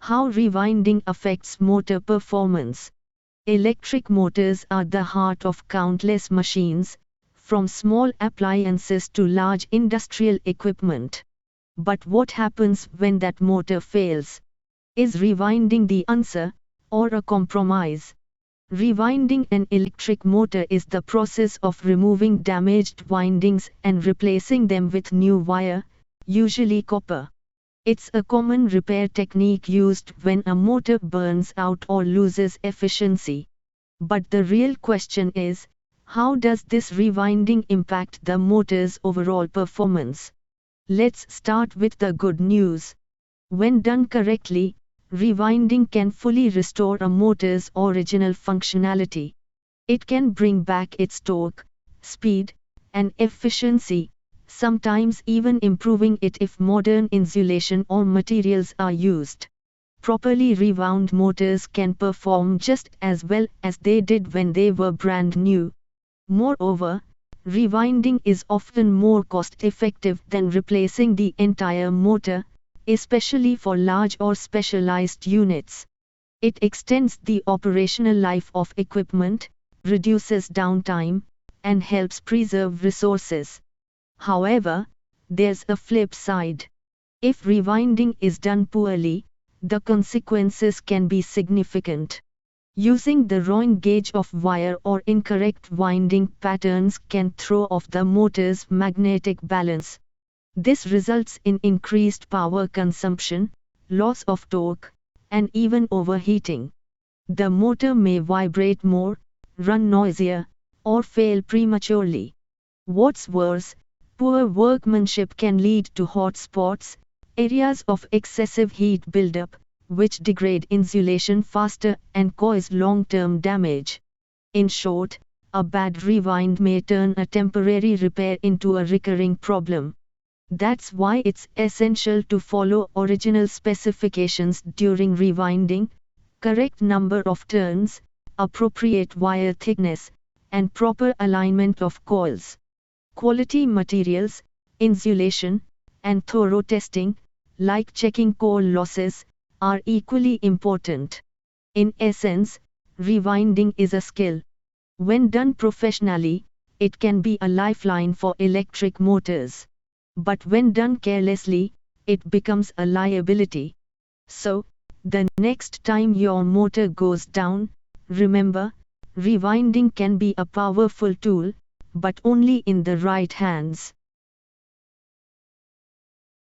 How rewinding affects motor performance. Electric motors are the heart of countless machines, from small appliances to large industrial equipment. But what happens when that motor fails? Is rewinding the answer, or a compromise? Rewinding an electric motor is the process of removing damaged windings and replacing them with new wire, usually copper. It's a common repair technique used when a motor burns out or loses efficiency. But the real question is, how does this rewinding impact the motor's overall performance? Let's start with the good news. When done correctly, rewinding can fully restore a motor's original functionality. It can bring back its torque, speed, and efficiency, sometimes even improving it if modern insulation or materials are used. Properly rewound motors can perform just as well as they did when they were brand new. Moreover, rewinding is often more cost-effective than replacing the entire motor, especially for large or specialized units. It extends the operational life of equipment, reduces downtime, and helps preserve resources. However, there's a flip side. If rewinding is done poorly, the consequences can be significant. Using the wrong gauge of wire or incorrect winding patterns can throw off the motor's magnetic balance. This results in increased power consumption, loss of torque, and even overheating. The motor may vibrate more, run noisier, or fail prematurely. What's worse, poor workmanship can lead to hot spots, areas of excessive heat buildup, which degrade insulation faster and cause long-term damage. In short, a bad rewind may turn a temporary repair into a recurring problem. That's why it's essential to follow original specifications during rewinding, correct number of turns, appropriate wire thickness, and proper alignment of coils. Quality materials, insulation, and thorough testing, like checking coil losses, are equally important. In essence, rewinding is a skill. When done professionally, it can be a lifeline for electric motors. But when done carelessly, it becomes a liability. So, the next time your motor goes down, remember, rewinding can be a powerful tool, but only in the right hands.